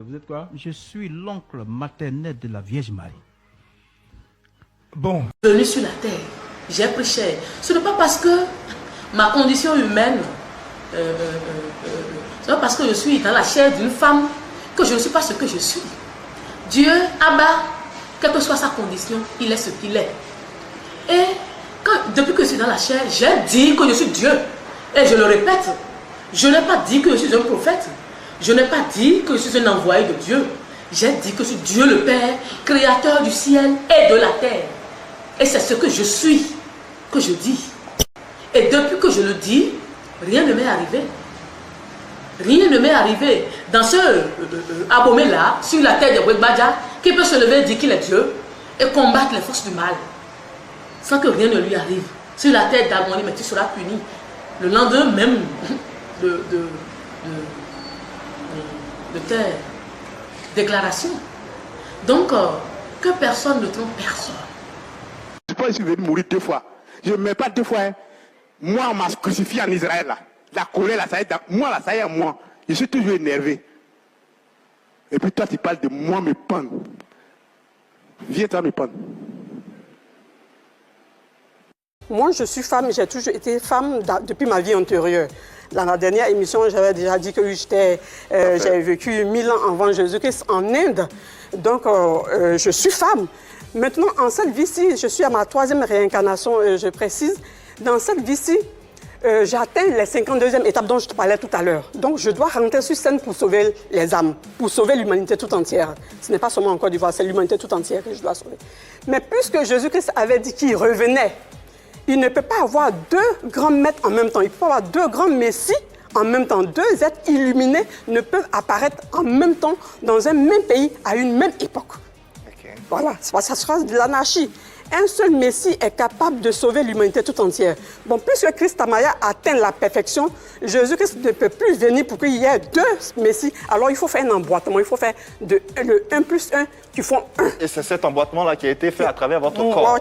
Vous êtes quoi? Je suis l'oncle maternel de la Vierge Marie. Bon. Venu sur la terre, j'ai pris cher. Ce n'est pas parce que ma condition humaine, c'est pas parce que je suis dans la chair d'une femme que je ne suis pas ce que je suis. Dieu, Abba, quelle que soit sa condition, il est ce qu'il est. Et depuis que je suis dans la chair, j'ai dit que je suis Dieu. Et je le répète, je n'ai pas dit que je suis un prophète. Je n'ai pas dit que je suis un envoyé de Dieu. J'ai dit que je suis Dieu le Père, créateur du ciel et de la terre. Et c'est ce que je suis, que je dis. Et depuis que je le dis, rien ne m'est arrivé. Rien ne m'est arrivé. Dans ce abomé-là, sur la terre de Wekbaja, qui peut se lever et dire qu'il est Dieu et combattre les forces du mal, sans que rien ne lui arrive. Sur la terre d'Aboni, mais tu seras puni. Le lendemain même de tes déclarations. Donc, que personne ne trompe personne. Je pense que je suis venu mourir 2 fois. Je ne mets pas 2 fois. Hein. Moi, on m'a crucifié en Israël. Là. La colère, là, ça y est, moi, là, ça y est, moi. Je suis toujours énervé. Et puis toi, tu parles de moi me pendre. Viens, toi, me pendre. Moi, je suis femme, j'ai toujours été femme depuis ma vie antérieure. Dans la dernière émission, j'avais déjà dit que j'avais vécu 1000 ans avant Jésus-Christ en Inde. Donc, je suis femme. Maintenant, en cette vie-ci, je suis à ma 3e réincarnation, je précise. Dans cette vie-ci, j'atteins les 52e étapes dont je te parlais tout à l'heure. Donc, je dois rentrer sur scène pour sauver les âmes, pour sauver l'humanité tout entière. Ce n'est pas seulement en Côte d'Ivoire, c'est l'humanité tout entière que je dois sauver. Mais puisque Jésus-Christ avait dit qu'il revenait, il ne peut pas avoir 2 grands maîtres en même temps. Il peut pas avoir 2 grands messies en même temps. 2 êtres illuminés ne peuvent apparaître en même temps dans un même pays à une même époque. Okay. Voilà, ça sera de l'anarchie. Un seul Messie est capable de sauver l'humanité tout entière. Bon, puisque Christ Amaya atteint la perfection, Jésus-Christ ne peut plus venir pour qu'il y ait 2 Messies. Alors, il faut faire un emboîtement. Il faut faire le 1 plus 1 qui font 1. Et c'est cet emboîtement-là qui a été fait à travers votre corps.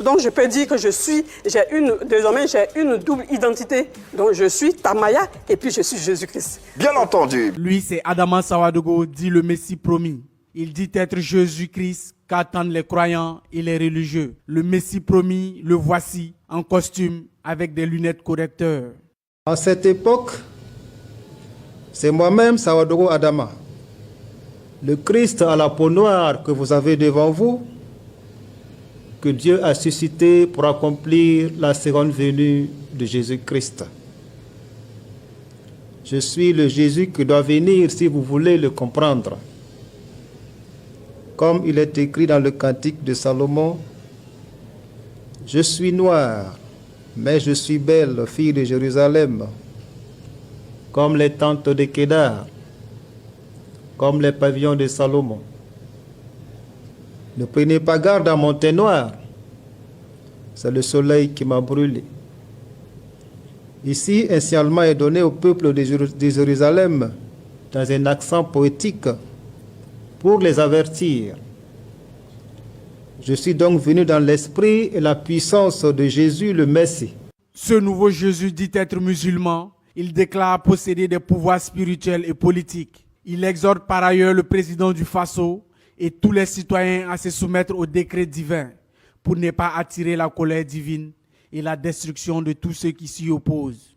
Donc, je peux dire que désormais, j'ai une double identité. Donc, je suis Tamaya et puis je suis Jésus-Christ. Bien entendu. Lui, c'est Adama Sawadogo, dit le Messie promis. Il dit être Jésus-Christ qu'attendent les croyants et les religieux. Le Messie promis, le voici, en costume, avec des lunettes correcteurs. En cette époque, c'est moi-même, Sawadogo Adama, le Christ à la peau noire que vous avez devant vous, que Dieu a suscité pour accomplir la seconde venue de Jésus-Christ. Je suis le Jésus qui doit venir si vous voulez le comprendre. Comme il est écrit dans le cantique de Salomon, « Je suis noire, mais je suis belle, fille de Jérusalem, comme les tentes de Kédar, comme les pavillons de Salomon. Ne prenez pas garde à mon teint noir, c'est le soleil qui m'a brûlé. » Ici, un signalement est donné au peuple de Jérusalem dans un accent poétique pour les avertir. Je suis donc venu dans l'esprit et la puissance de Jésus le Messie. Ce nouveau Jésus dit être musulman. Il déclare posséder des pouvoirs spirituels et politiques. Il exhorte par ailleurs le président du Faso et tous les citoyens à se soumettre au décret divin pour ne pas attirer la colère divine et la destruction de tous ceux qui s'y opposent.